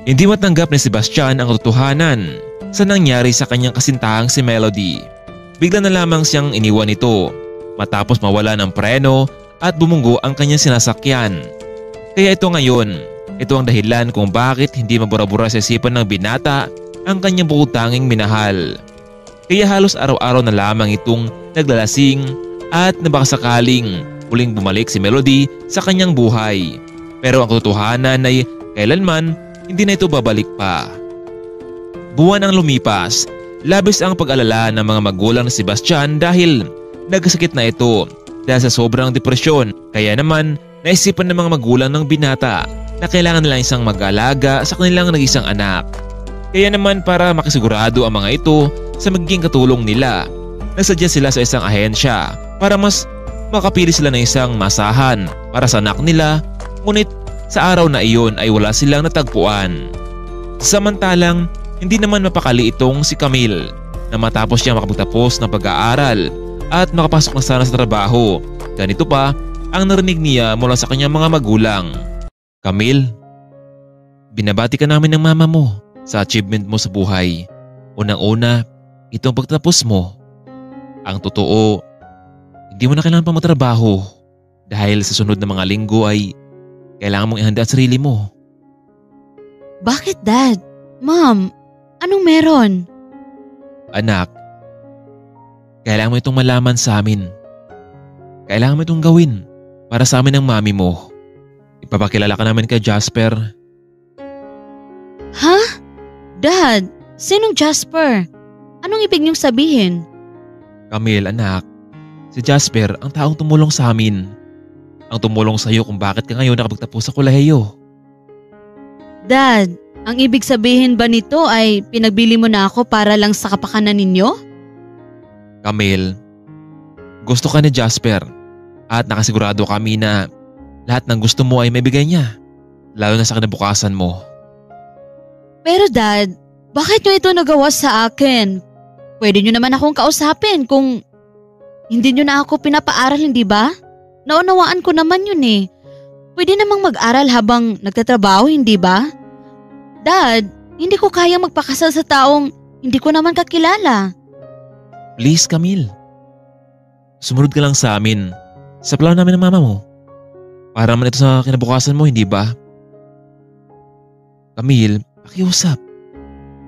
Hindi matanggap ni Sebastian ang katotohanan sa nangyari sa kanyang kasintahang si Melody. Bigla na lamang siyang iniwan ito matapos mawala ng preno at bumunggo ang kanyang sinasakyan. Kaya ito ngayon, ito ang dahilan kung bakit hindi mabura-bura sa isipan ng binata ang kanyang bukod-tanging minahal. Kaya halos araw-araw na lamang itong naglalasing at nabakasakaling muling bumalik si Melody sa kanyang buhay. Pero ang katotohanan ay kailanman hindi na ito babalik pa. Buwan ang lumipas, labis ang pag-alala ng mga magulang ni Sebastian dahil nagkasakit na ito dahil sa sobrang depresyon. Kaya naman naisipan ng mga magulang ng binata na kailangan nila isang mag-alaga sa kanilang nag-isang anak. Kaya naman para makasigurado ang mga ito sa magiging katulong nila, nagsadya sila sa isang ahensya para mas makapili sila ng isang masahan para sa anak nila, ngunit sa araw na iyon ay wala silang natagpuan. Samantalang hindi naman mapakali itong si Camille na matapos siyang makapagtapos ng pag-aaral at makapasok na sana sa trabaho. Ganito pa ang narinig niya mula sa kanyang mga magulang. Camille, binabati ka namin ng mama mo sa achievement mo sa buhay. Unang-una, itong pagtapos mo. Ang totoo, hindi mo na kailangan pa magtrabaho dahil sa sunod na mga linggo ay kailangan mong ihanda ang sarili mo. Bakit, Dad? Mom, anong meron? Anak, kailangan mo itong malaman sa amin. Kailangan mo itong gawin para sa amin ng mami mo. Ipapakilala ka namin kay Jasper. Ha? Dad, sinong Jasper? Anong ibig niyong sabihin? Camille, anak, si Jasper ang taong tumulong sa amin. Ang tumulong sa iyo kung bakit ka ngayon nakapagtapos sa kolehiyo. Dad, ang ibig sabihin ba nito ay pinagbili mo na ako para lang sa kapakanan ninyo? Camille, gusto ka ni Jasper at nakasigurado kami na lahat ng gusto mo ay may bigay niya, lalo na sa kinabukasan mo. Pero Dad, bakit nyo ito nagawa sa akin? Pwede nyo naman akong kausapin kung hindi nyo na ako pinapaaral, hindi ba? Naunawaan ko naman yun eh. Pwede namang mag-aral habang nagtatrabaho, hindi ba? Dad, hindi ko kayang magpakasal sa taong hindi ko naman kakilala. Please, Camille. Sumunod ka lang sa amin. Sa plano namin ng mama mo. Para naman ito sa kinabukasan mo, hindi ba? Camille, pakiusap.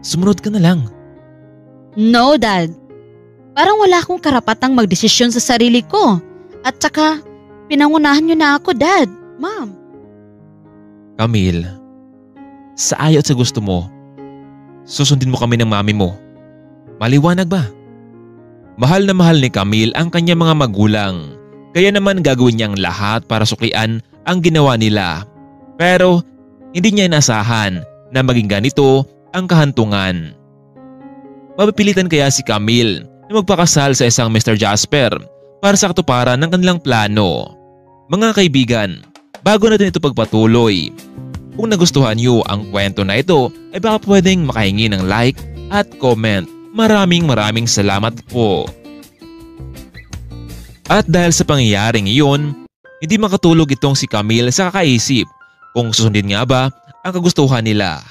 Sumunod ka na lang. No, Dad. Parang wala akong karapatang magdesisyon sa sarili ko. At saka, pinangunahan niyo na ako, Dad, Mom. Camille, sa ayaw at sa gusto mo, susundin mo kami ng mami mo. Maliwanag ba? Mahal na mahal ni Camille ang kanyang mga magulang. Kaya naman gagawin niyang lahat para suklian ang ginawa nila. Pero hindi niya inasahan na maging ganito ang kahantungan. Mapipilitan kaya si Camille na magpakasal sa isang Mr. Jasper para sa katuparan ng kanilang plano. Mga kaibigan, bago natin ito pagpatuloy, kung nagustuhan niyo ang kwento na ito ay baka pwedeng makahingi ng like at comment. Maraming salamat po. At dahil sa pangyayaring iyon, hindi makatulog itong si Camille sa kakaisip kung susundin nga ba ang kagustuhan nila.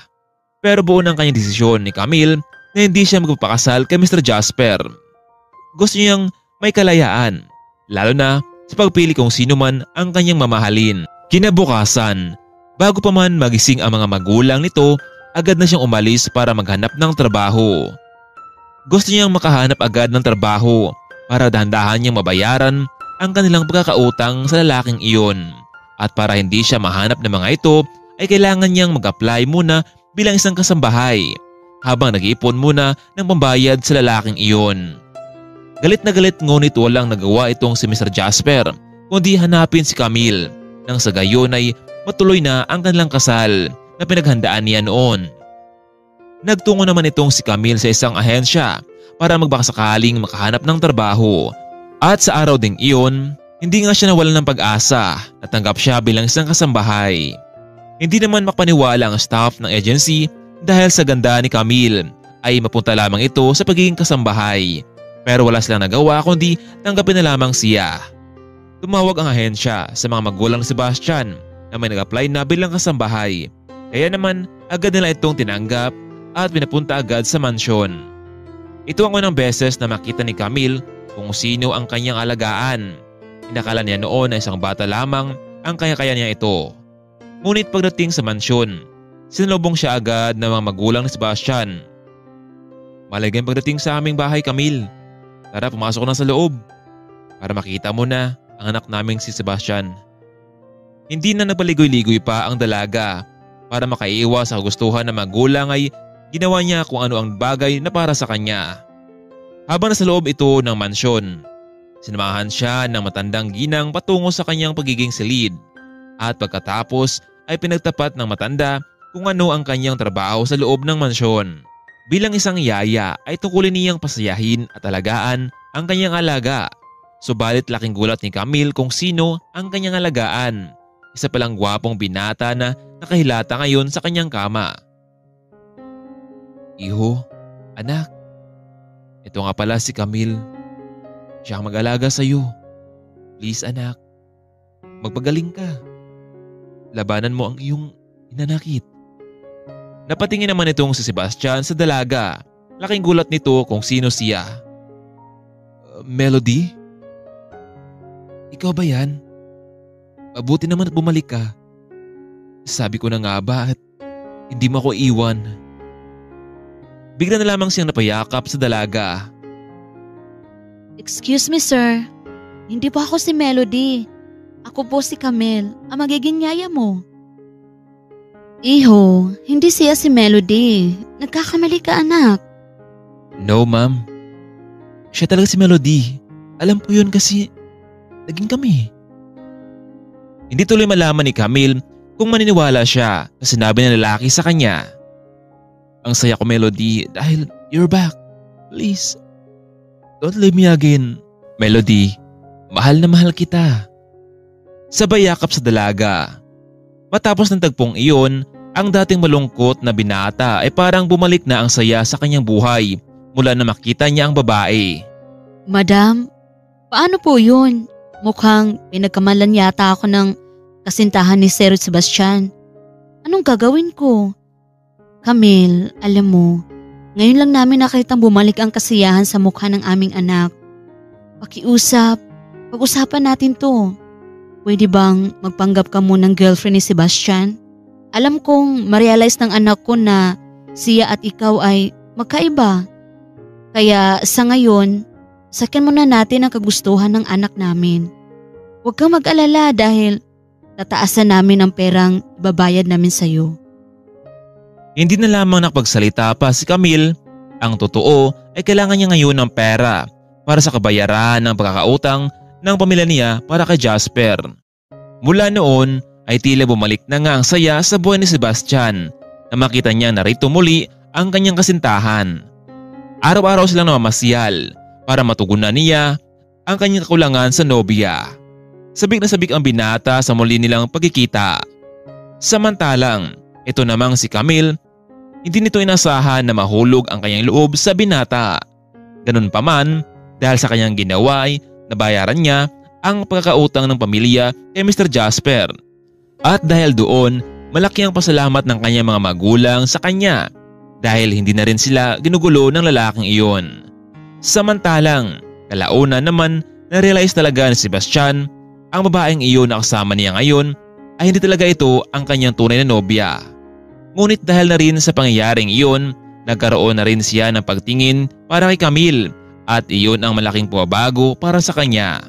Pero buo ng kanyang desisyon ni Camille na hindi siya magpapakasal kay Mr. Jasper. Gusto niyang may kalayaan, lalo na sa pagpili kung sino man ang kanyang mamahalin. Kinabukasan, bago pa man magising ang mga magulang nito, agad na siyang umalis para maghanap ng trabaho. Gusto niyang makahanap agad ng trabaho para dahan-dahan niyang mabayaran ang kanilang pagkakautang sa lalaking iyon. At para hindi siya mahanap ng mga ito, ay kailangan niyang mag-apply muna bilang isang kasambahay habang nag-iipon muna ng pambayad sa lalaking iyon. Galit na galit ngunit walang nagawa itong si Mr. Jasper kundi hanapin si Camille nang sa gayon ay matuloy na ang kanilang kasal na pinaghandaan niya noon. Nagtungo naman itong si Camille sa isang ahensya para magbakasakaling makahanap ng trabaho. At sa araw ding iyon, hindi nga siya nawalan ng pag-asa na tanggap siya bilang isang kasambahay. Hindi naman makapaniwala ang staff ng agency dahil sa ganda ni Camille ay mapunta lamang ito sa pagiging kasambahay. Pero wala silang nagawa kundi tanggapin na lamang siya. Tumawag ang ahensya sa mga magulang ni Sebastian na may nag-apply na bilang kasambahay. Kaya naman agad nila itong tinanggap at pinapunta agad sa mansyon. Ito ang unang beses na makita ni Camille kung sino ang kanyang alagaan. Inakala niya noon na isang bata lamang ang kaya-kaya niya ito. Ngunit pagdating sa mansyon, sinalubong siya agad ng mga magulang ni Sebastian. Maligayang pagdating sa aming bahay, Camille. Tara, pumasok na sa loob para makita mo na ang anak naming si Sebastian. Hindi na napaligoy-ligoy pa ang dalaga. Para makaiwas sa kagustuhan ng magulang ay ginawa niya kung ano ang bagay na para sa kanya. Habang nasa loob ito ng mansyon, sinamahan siya ng matandang ginang patungo sa kanyang pagiging silid at pagkatapos ay pinagtapat ng matanda kung ano ang kanyang trabaho sa loob ng mansyon. Bilang isang yaya ay tungkulin niyang pasayahin at alagaan ang kanyang alaga. Subalit laking gulat ni Camille kung sino ang kanyang alagaan. Isa palang gwapong binata na nakahilata ngayon sa kanyang kama. Iho, anak, ito nga pala si Camille. Siya ang mag-alaga sa iyo. Please anak, magpagaling ka. Labanan mo ang iyong inanakit. Napatingin naman itong si Sebastian sa dalaga. Laking gulat nito kung sino siya. Melody? Ikaw ba yan? Mabuti naman at bumalik ka. Sabi ko na nga ba at hindi mo ako iwan. Bigla na lamang siyang napayakap sa dalaga. Excuse me sir, hindi po ako si Melody. Ako po si Camille, ang magiging yaya mo. Iho, hindi siya si Melody. Nagkakamali ka anak. No ma'am. Siya talaga si Melody. Alam ko yun kasi naging kami. Hindi tuloy malaman ni Camille kung maniniwala siya na sinabi ng lalaki sa kanya. Ang saya ko Melody dahil you're back. Please, don't leave me again. Melody, mahal na mahal kita. Sabay yakap sa dalaga. Matapos ng tagpong iyon, ang dating malungkot na binata ay parang bumalik na ang saya sa kanyang buhay mula na makita niya ang babae. Madam, paano po yun? Mukhang pinagkamalan yata ako ng kasintahan ni Sir Sebastian. Anong gagawin ko? Camille, alam mo, ngayon lang namin nakitang bumalik ang kasiyahan sa mukha ng aming anak. Pakiusap, pag-usapan natin to. Pwede bang magpanggap ka munang girlfriend ni Sebastian? Alam kong ma-realize ng anak ko na siya at ikaw ay magkaiba. Kaya sa ngayon, sakyan muna natin ang kagustuhan ng anak namin. Huwag kang mag-alala dahil tataasan namin ang perang ibabayad namin sa iyo. Hindi na lamang nakapagsalita pa si Camille. Ang totoo ay kailangan niya ngayon ng pera para sa kabayaran ng pagkakautang ng pamilya niya para kay Jasper. Mula noon ay tila bumalik na nga ang saya sa buhay ni Sebastian na makita niya na rito muli ang kanyang kasintahan. Araw-araw silang namamasyal para matugunan niya ang kanyang kakulangan sa nobya. Sabik na sabik ang binata sa muli nilang pagkikita. Samantalang, ito namang si Camille, hindi nito inasahan na mahulog ang kanyang loob sa binata. Ganun pa man, dahil sa kanyang ginawa ay nabayaran niya ang pagkakautang ng pamilya kay Mr. Jasper. At dahil doon, malaki ang pasalamat ng kanyang mga magulang sa kanya dahil hindi na rin sila ginugulo ng lalaking iyon. Samantalang, kalaunan naman na-realize talaga ni Sebastian ang babaeng iyon na kasama niya ngayon ay hindi talaga ito ang kanyang tunay na nobya. Ngunit dahil na rin sa pangyayaring iyon, nagkaroon na rin siya ng pagtingin para kay Camille at iyon ang malaking pagbabago para sa kanya.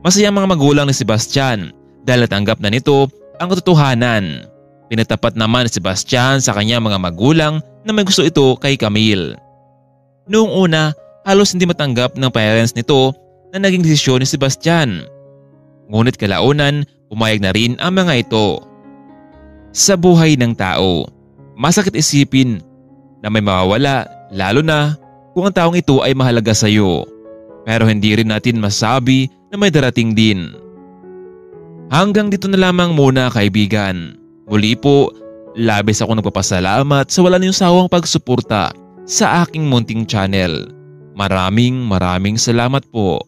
Masaya ang mga magulang ni Sebastian dahil natanggap na nito ang katotohanan. Pinatapat naman ni Sebastian sa kanyang mga magulang na may gusto ito kay Camille. Noong una, halos hindi matanggap ng parents nito na naging desisyon ni Sebastian. Ngunit kalaunan, pumayag na rin ang mga ito. Sa buhay ng tao, masakit isipin na may mawawala lalo na kung ang taong ito ay mahalaga sa iyo. Pero hindi rin natin masabi na may darating din. Hanggang dito na lamang muna kaibigan. Muli po, labis ako nagpapasalamat sa wala niyong sawang pagsuporta sa aking munting channel. Maraming salamat po.